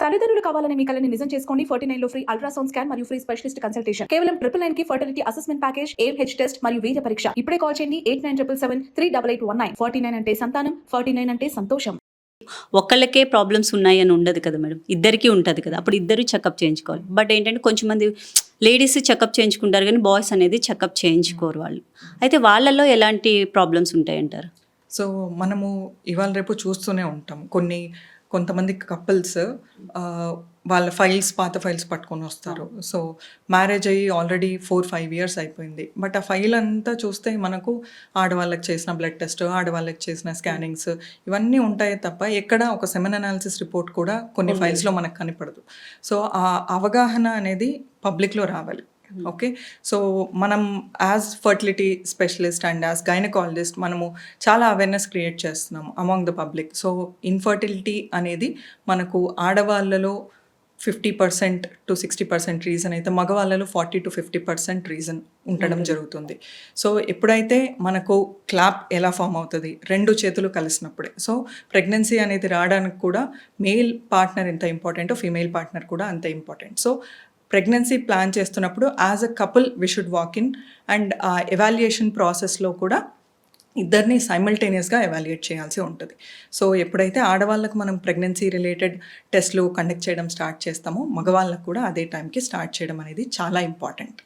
తల్లిదండ్రులు కావాలని మీ కలని నిజం చేసుకోండి. 49 లో ఫ్రీ అల్ట్రాసౌండ్ స్కాన్ మరియు ఫ్రీ స్పెషలిస్ట్ కన్సల్టేషన్. కేవలం 999 కి fertility assessment package, AMH test మరియు వీర్య పరీక్ష. ఇప్పుడే కాల్ చేయండి 8977738819. 49 అంటే సంతానం, 49 అంటే సంతోషం. ఒక్కళ్ళకే ప్రాబ్లమ్స్ ఉన్నాయి అని ఉండదు కదా మేడం, ఇద్దరికీ ఉంటుంది కదా. అప్పుడు ఇద్దరు చెకప్ చేయించుకోవాలి. బట్ ఏంటంటే కొంచెం మంది లేడీస్ చెకప్ చేయించుకుంటారు కానీ బాయ్స్ అనేది చెకప్ చేయించుకోరు వాళ్ళు. అయితే వాళ్ళల్లో ఎలాంటి ప్రాబ్లమ్స్ ఉంటాయంటారు? సో మనము ఇవాళ రేపు చూస్తూనే ఉంటాం. కొంతమంది కపుల్స్ వాళ్ళ పాత ఫైల్స్ పట్టుకొని వస్తారు. సో మ్యారేజ్ అయ్యి ఆల్రెడీ 4-5 ఇయర్స్ అయిపోయింది. బట్ ఆ ఫైల్ అంతా చూస్తే మనకు ఆడవాళ్ళకి చేసిన బ్లడ్ టెస్ట్, ఆడవాళ్ళకి చేసిన స్కానింగ్స్ ఇవన్నీ ఉంటాయి తప్ప ఎక్కడ ఒక సెమెన్ అనాలిసిస్ రిపోర్ట్ కూడా కొన్ని ఫైల్స్లో మనకు కనపడదు. సో ఆ అవగాహన అనేది పబ్లిక్లో రావాలి. ఓకే, సో మనం as fertility specialist and as gynaecologist మనము చాలా అవేర్నెస్ క్రియేట్ చేస్తున్నాము among the public. So infertility అనేది మనకు ఆడవాళ్ళలో 50% to 60% రీజన్ అయితే మగవాళ్ళలో 40 to 50% రీజన్ ఉండడం జరుగుతుంది. సో ఎప్పుడైతే మనకు క్లాప్ ఎలా ఫామ్ అవుతుంది, 2 చేతులు కలిసినప్పుడే. సో ప్రెగ్నెన్సీ అనేది రావడానికి కూడా మేల్ పార్ట్నర్ ఎంత ఇంపార్టెంటో ఫీమేల్ పార్ట్నర్ కూడా అంతే ఇంపార్టెంట్. సో ప్రెగ్నెన్సీ ప్లాన్ చేస్తున్నప్పుడు as a couple we should walk in and ఆ ఎవాల్యుయేషన్ ప్రాసెస్లో కూడా ఇద్దరిని సైమల్టేనియస్గా ఎవాల్యుయేట్ చేయాల్సి ఉంటుంది. సో ఎప్పుడైతే ఆడవాళ్ళకు మనం ప్రెగ్నెన్సీ రిలేటెడ్ టెస్ట్లు కండక్ట్ చేయడం స్టార్ట్ చేస్తామో మగవాళ్ళకు కూడా అదే టైంకి స్టార్ట్ చేయడం అనేది చాలా ఇంపార్టెంట్.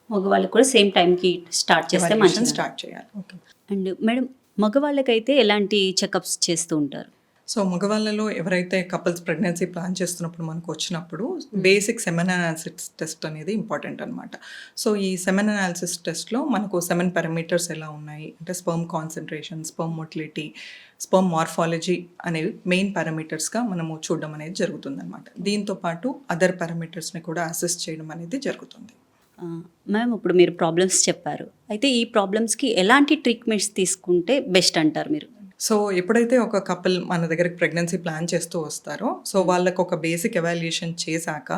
మగవాళ్ళకి కూడా సేమ్ టైంకి స్టార్ట్ చేస్తే మంచిది. స్టార్ట్ చేయాలి. ఓకే. అండ్ మేడం, మగవాళ్ళకైతే ఎలాంటి చెకప్స్ చేస్తూ ఉంటారు? సో మగవాళ్ళలో ఎవరైతే కపుల్స్ ప్రెగ్నెన్సీ ప్లాన్ చేస్తున్నప్పుడు మనకు వచ్చినప్పుడు బేసిక్ సెమెన్ అనాలిసిస్ టెస్ట్ అనేది ఇంపార్టెంట్ అనమాట. సో ఈ సెమెన్ అనాలిసిస్ టెస్ట్లో మనకు 7 పారామీటర్స్ ఎలా ఉన్నాయి అంటే sperm concentration, sperm motility, sperm morphology అనేవి మెయిన్ పారామీటర్స్గా మనము చూడడం అనేది జరుగుతుంది అనమాట. దీంతో పాటు అదర్ పారామీటర్స్ని కూడా అసెస్ చేయడం అనేది జరుగుతుంది. మ్యామ్, ఇప్పుడు మీరు ప్రాబ్లమ్స్ చెప్పారు. అయితే ఈ ప్రాబ్లమ్స్కి ఎలాంటి ట్రీట్మెంట్స్ తీసుకుంటే బెస్ట్ అంటారు మీరు? సో ఎప్పుడైతే ఒక కపుల్ మన దగ్గరికి ప్రెగ్నెన్సీ ప్లాన్ చేస్తూ వస్తారో సో వాళ్ళకు ఒక బేసిక్ ఎవాల్యుయేషన్ చేశాక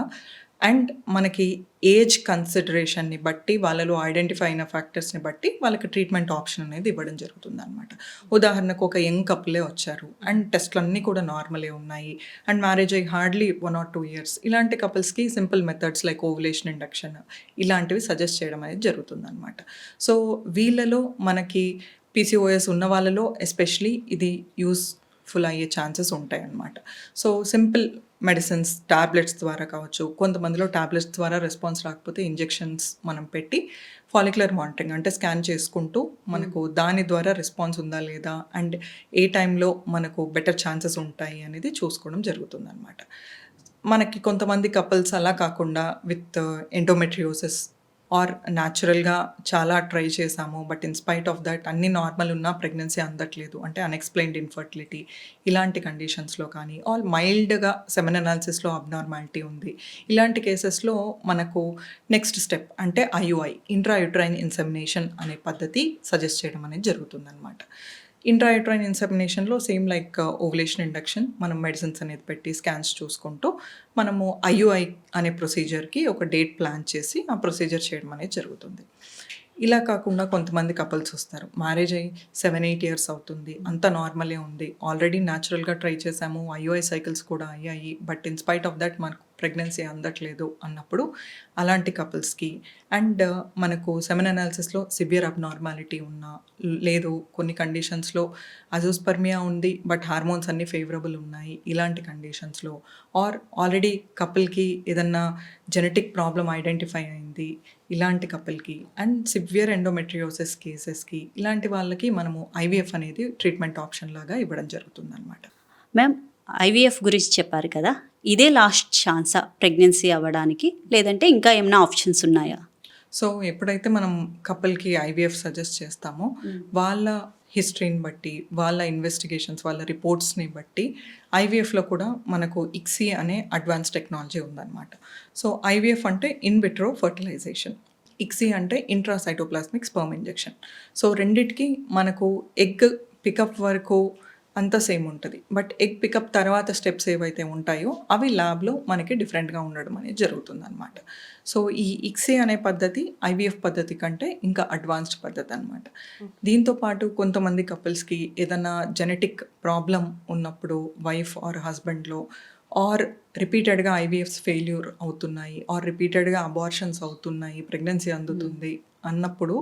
అండ్ మనకి ఏజ్ కన్సిడరేషన్ని బట్టి వాళ్ళలో ఐడెంటిఫై అయిన ఫ్యాక్టర్స్ని బట్టి వాళ్ళకి ట్రీట్మెంట్ ఆప్షన్ అనేది ఇవ్వడం జరుగుతుంది అనమాట. ఉదాహరణకు ఒక యంగ్ కపులే వచ్చారు అండ్ టెస్ట్లు అన్నీ కూడా నార్మలే ఉన్నాయి అండ్ మ్యారేజ్ అయ్యి హార్డ్లీ 1 or 2 years, ఇలాంటి కపుల్స్కి simple methods like ovulation induction ఇలాంటివి సజెస్ట్ చేయడం అనేది జరుగుతుంది అనమాట. సో వీళ్ళలో మనకి PCOS ఉన్న వాళ్ళలో ఎస్పెషలీ ఇది యూస్ఫుల్ అయ్యే ఛాన్సెస్ ఉంటాయి అన్నమాట. సో సింపుల్ మెడిసిన్స్ టాబ్లెట్స్ ద్వారా కావచ్చు, కొంతమందిలో టాబ్లెట్స్ ద్వారా రెస్పాన్స్ రాకపోతే ఇంజెక్షన్స్ మనం పెట్టి ఫాలిక్యులర్ మానిటరింగ్ అంటే స్కాన్ చేసుకుంటూ మనకు దాని ద్వారా రెస్పాన్స్ ఉందా లేదా అండ్ ఏ టైంలో మనకు బెటర్ ఛాన్సెస్ ఉంటాయి అనేది చూసుకోవడం జరుగుతుంది అనమాట. మనకి కొంతమంది కపుల్స్ అలా కాకుండా విత్ ఎండోమెట్రియోసిస్ ఆర్ న్యాచురల్గా చాలా ట్రై చేసాము బట్ ఇన్స్పైట్ ఆఫ్ దట్ అన్ని నార్మల్ ఉన్నా ప్రెగ్నెన్సీ అందట్లేదు అంటే అన్ఎక్స్ప్లెయిన్డ్ ఇన్ఫర్టిలిటీ ఇలాంటి కండిషన్స్లో కానీ ఆల్ మైల్డ్గా సెమెన్ అనాలిసిస్లో అబ్నార్మాలిటీ ఉంది, ఇలాంటి కేసెస్లో మనకు నెక్స్ట్ స్టెప్ అంటే IUI ఇంట్రాయూట్రైన్ ఇన్సెమినేషన్ అనే పద్ధతి సజెస్ట్ చేయడం అనేది జరుగుతుందన్నమాట. ఇంట్రాయూట్రైన్ ఇన్సెమినేషన్లో సేమ్ లైక్ ఓవులేషన్ ఇండక్షన్ మనం మెడిసిన్స్ అనేది పెట్టి స్కాన్స్ చూసుకుంటూ మనము IUI అనే ప్రొసీజర్కి ఒక డేట్ ప్లాన్ చేసి ఆ ప్రొసీజర్ చేయడం అనేది జరుగుతుంది. ఇలా కాకుండా కొంతమంది కపుల్స్ వస్తారు, మ్యారేజ్ అయ్యి 7-8 years అవుతుంది, అంత నార్మలే ఉంది, ఆల్రెడీ న్యాచురల్గా ట్రై చేసాము, IUI సైకిల్స్ కూడా అయ్యాయి బట్ ఇన్స్పైట్ ఆఫ్ దట్ మనకు ప్రెగ్నెన్సీ అందట్లేదు అన్నప్పుడు అలాంటి కపుల్స్కి అండ్ మనకు సెమెన్ అనాలిసిస్లో సివియర్ అబ్నార్మాలిటీ ఉన్నా లేదు కొన్ని కండిషన్స్లో అజోస్పర్మియా ఉంది బట్ హార్మోన్స్ అన్నీ ఫేవరబుల్ ఉన్నాయి, ఇలాంటి కండిషన్స్లో ఆర్ ఆల్రెడీ కపుల్కి ఏదన్నా జెనెటిక్ ప్రాబ్లం ఐడెంటిఫై అయింది ఇలాంటి కపుల్కి అండ్ సివియర్ ఎండోమెట్రియోసిస్ కేసెస్కి ఇలాంటి వాళ్ళకి మనము IVF అనేది ట్రీట్మెంట్ ఆప్షన్ లాగా ఇవ్వడం జరుగుతుంది అనమాట. మ్యామ్, IVF గురించి చెప్పారు కదా, ఇదే లాస్ట్ ఛాన్సా ప్రెగ్నెన్సీ అవ్వడానికి లేదంటే ఇంకా ఏమైనా ఆప్షన్స్ ఉన్నాయా? సో ఎప్పుడైతే మనం కపుల్కి IVF సజెస్ట్ చేస్తామో వాళ్ళ హిస్టరీని బట్టి వాళ్ళ ఇన్వెస్టిగేషన్స్ వాళ్ళ రిపోర్ట్స్ని బట్టి IVFలో కూడా మనకు ICSI అనే అడ్వాన్స్ టెక్నాలజీ ఉందన్నమాట. సో IVF అంటే ఇన్ విట్రో ఫర్టిలైజేషన్, ICSI అంటే ఇంట్రాసైటోప్లాస్మిక్ స్పర్మ్ ఇంజెక్షన్. సో రెండిటికి మనకు ఎగ్ పికప్ వరకు అంతా సేమ్ ఉంటుంది బట్ ఎగ్ పికప్ తర్వాత స్టెప్స్ ఏవైతే ఉంటాయో అవి ల్యాబ్లో మనకి డిఫరెంట్గా ఉండడం అనేది జరుగుతుంది అనమాట. సో ఈ ICSI అనే పద్ధతి IVF పద్ధతి కంటే ఇంకా అడ్వాన్స్డ్ పద్ధతి అనమాట. దీంతోపాటు కొంతమంది కపుల్స్కి ఏదైనా జెనెటిక్ ప్రాబ్లం ఉన్నప్పుడు వైఫ్ ఆర్ హస్బెండ్లో ఆర్ రిపీటెడ్గా ఐవీఎఫ్స్ ఫెయిల్యూర్ అవుతున్నాయి, ఆర్ రిపీటెడ్గా అబార్షన్స్ అవుతున్నాయి, ప్రెగ్నెన్సీ అందుతుంది అన్నప్పుడు